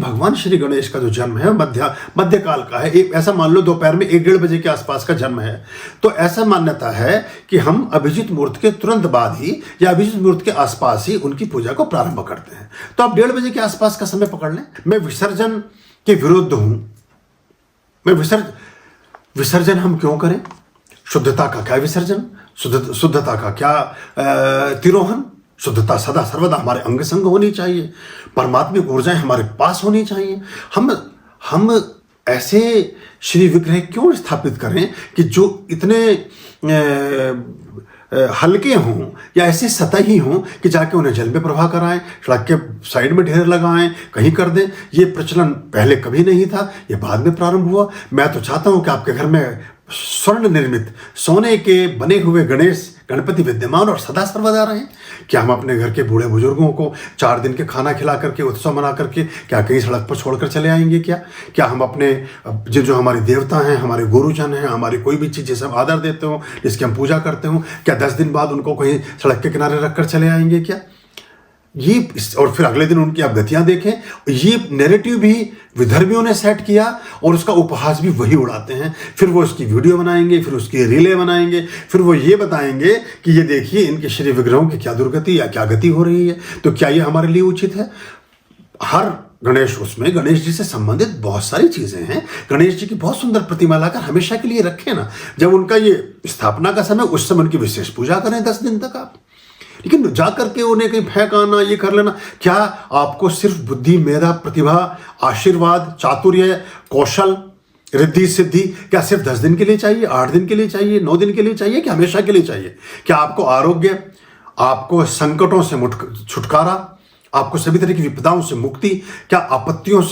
भगवान श्री गणेश का जो जन्म है मध्यकाल का है। एक ऐसा मान लो दोपहर में 1-1:30 बजे के आसपास का जन्म है। तो ऐसा मान्यता है कि हम अभिजीत मुहूर्त के तुरंत बाद ही या अभिजीत मुहूर्त के आसपास ही उनकी पूजा को प्रारंभ करते हैं। तो आप 1:30 बजे के आसपास का समय पकड़ लें। मैं विसर्जन के विरुद्ध हूं। मैं विसर्जन हम क्यों करें? शुद्धता का क्या विसर्जन, शुद्धता का क्या तिरोहन? शुद्धता सदा सर्वदा हमारे अंग संग होनी चाहिए। परमात्मिक ऊर्जाएं हमारे पास होनी चाहिए। हम ऐसे श्री विग्रह क्यों स्थापित करें कि जो इतने हल्के हों या ऐसे सतही हों कि जाके उन्हें जल में प्रवाह कराएं, सड़क के साइड में ढेर लगाएं, कहीं कर दें। ये प्रचलन पहले कभी नहीं था, ये बाद में प्रारंभ हुआ। मैं तो चाहता हूं कि आपके घर में स्वर्ण निर्मित सोने के बने हुए गणपति विद्यमान और सदा सर्वदा रहें। क्या हम अपने घर के बूढ़े बुजुर्गों को 4 दिन के खाना खिला करके, उत्सव मना करके क्या कहीं सड़क पर छोड़कर चले आएंगे? क्या हम अपने जो हमारे देवता हैं, हमारे गुरुजन हैं, हमारी कोई भी चीज़ जिसे हम आदर देते हो, जिसकी हम पूजा करते हो, क्या 10 दिन बाद उनको कहीं सड़क के किनारे रखकर चले आएंगे क्या? और फिर अगले दिन उनकी आप गतियां देखें। ये नैरेटिव भी विधर्मियों ने सेट किया और उसका उपहास भी वही उड़ाते हैं। फिर वो उसकी वीडियो बनाएंगे, फिर उसकी रीले बनाएंगे, फिर वो ये बताएंगे कि ये देखिए इनके श्री विग्रहों की क्या दुर्गति या क्या गति हो रही है। तो क्या ये हमारे लिए उचित है? हर उसमें गणेश जी से संबंधित बहुत सारी चीजें हैं। गणेश जी की बहुत सुंदर प्रतिमा लाकर हमेशा के लिए रखें ना। जब उनका ये स्थापना का समय, उस समय उनकी विशेष पूजा करें 10 दिन तक आप। लेकिन जाकर के उन्हें कहीं फेंक आना, ये कर लेना, क्या आपको सिर्फ बुद्धि, मेधा, प्रतिभा, आशीर्वाद, चातुर्य, कौशल, रिद्धि सिद्धि क्या सिर्फ 10 दिन के लिए चाहिए, 8 दिन के लिए चाहिए, 9 दिन के लिए चाहिए, कि हमेशा के लिए चाहिए? क्या आपको आरोग्य, आपको संकटों से छुटकारा, आपको सभी तरह की विपदाओं से मुक्ति, क्या आपत्तियों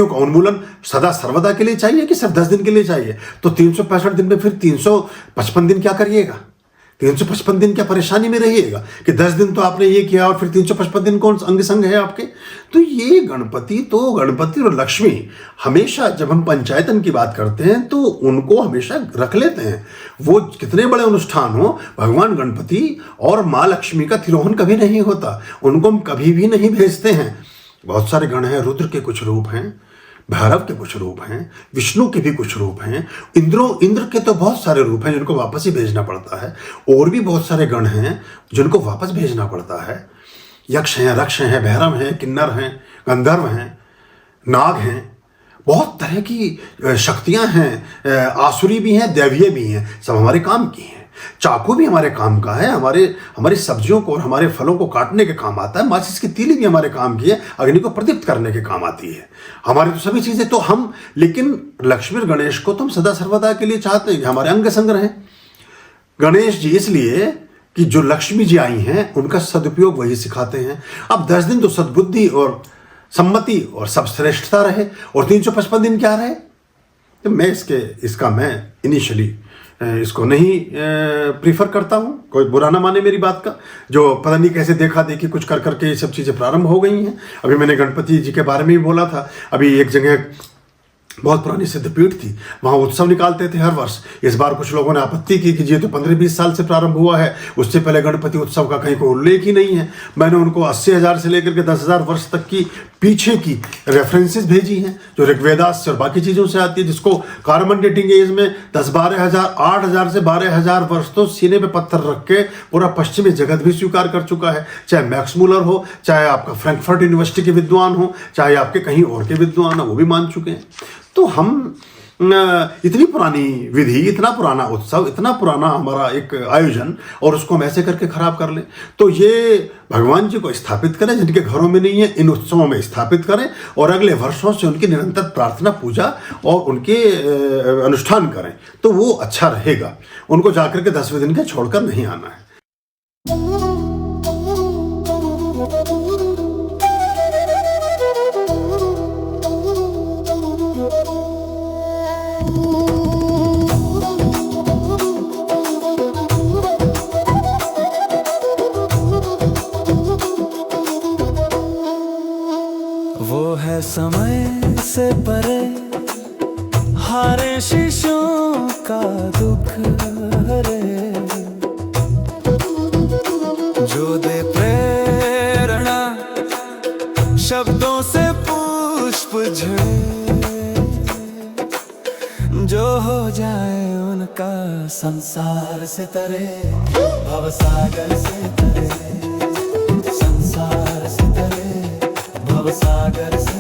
का उन्मूलन सदा सर्वदा के लिए चाहिए कि सिर्फ 10 दिन के लिए चाहिए? तो 365 दिन में फिर 355 दिन क्या करिएगा? 355 दिन क्या परेशानी में रहिएगा कि 10 दिन तो आपने ये किया और फिर 355 दिन कौन अंग संग है आपके? तो ये गणपति और लक्ष्मी हमेशा, जब हम पंचायतन की बात करते हैं तो उनको हमेशा रख लेते हैं। वो कितने बड़े अनुष्ठान हो, भगवान गणपति और माँ लक्ष्मी का तिरोहन कभी नहीं होता, उनको हम कभी भी नहीं भेजते हैं। बहुत सारे गण हैं, रुद्र के कुछ रूप हैं, भैरव के कुछ रूप हैं, विष्णु के भी कुछ रूप हैं, इंद्र के तो बहुत सारे रूप हैं जिनको वापस ही भेजना पड़ता है। और भी बहुत सारे गण हैं जिनको वापस भेजना पड़ता है। यक्ष हैं, रक्ष हैं, भैरव हैं, किन्नर हैं, गंधर्व हैं, नाग हैं, बहुत तरह की शक्तियां हैं, आसुरी भी हैं, दैवीय भी हैं। सब हमारे काम की हैं। चाकू भी हमारे काम का है, हमारी सब्जियों को और हमारे फलों को काटने के काम आता है। माचिस की तीली भी हमारे काम की है, अग्नि को प्रदीप्त करने के काम आती है। हमारी तो सभी चीजें तो हम, लेकिन लक्ष्मी और गणेश को तो हम सदा सर्वदा के लिए चाहते हैं कि हमारे अंग संग रहें। गणेश जी इसलिए कि जो लक्ष्मी जी आई हैं उनका सदुपयोग वही सिखाते हैं। अब 10 दिन तो सद्बुद्धि और सम्मति और सब श्रेष्ठता रहे, और 355 दिन क्या रहे? तो मैं इनिशियली इसको नहीं प्रीफर करता हूँ। कोई बुरा ना माने मेरी बात का, जो पता नहीं कैसे देखा देखी कुछ कर करके ये सब चीज़ें प्रारंभ हो गई हैं। अभी मैंने गणपति जी के बारे में भी बोला था। अभी एक जगह बहुत पुरानी सिद्धपीठ थी, वहाँ उत्सव निकालते थे हर वर्ष। इस बार कुछ लोगों ने आपत्ति की कि ये तो 15-20 साल से प्रारंभ हुआ है, उससे पहले गणपति उत्सव का कहीं कोई उल्लेख ही नहीं है। मैंने उनको 80,000 से लेकर के 10,000 वर्ष तक की पीछे की रेफरेंसेस भेजी हैं, जो ऋग्वेदास से और बाकी चीज़ों से आती है, जिसको कार्बन डेटिंग एज में 10-12 हज़ार, 8,000 से 12,000 वर्ष तो सीने पे पत्थर रख के पूरा पश्चिमी जगत भी स्वीकार कर चुका है। चाहे मैक्स मूलर हो, चाहे आपका फ्रैंकफर्ट यूनिवर्सिटी के विद्वान हो, चाहे आपके कहीं और के विद्वान हो, वो भी मान चुके हैं। तो हम इतनी पुरानी विधि, इतना पुराना उत्सव, इतना पुराना हमारा एक आयोजन, और उसको हम ऐसे करके खराब कर लें? तो ये भगवान जी को स्थापित करें, जिनके घरों में नहीं है, इन उत्सवों में स्थापित करें, और अगले वर्षों से उनकी निरंतर प्रार्थना, पूजा और उनके अनुष्ठान करें, तो वो अच्छा रहेगा। उनको जाकर के 10वें दिन के छोड़कर नहीं आना है। वो है समय से परे, हारे शीशों का दुख हरे, जो दे प्रेरणा शब्दों से जाए उनका संसार से तरे, भवसागर से तरे, संसार से तरे, भवसागर से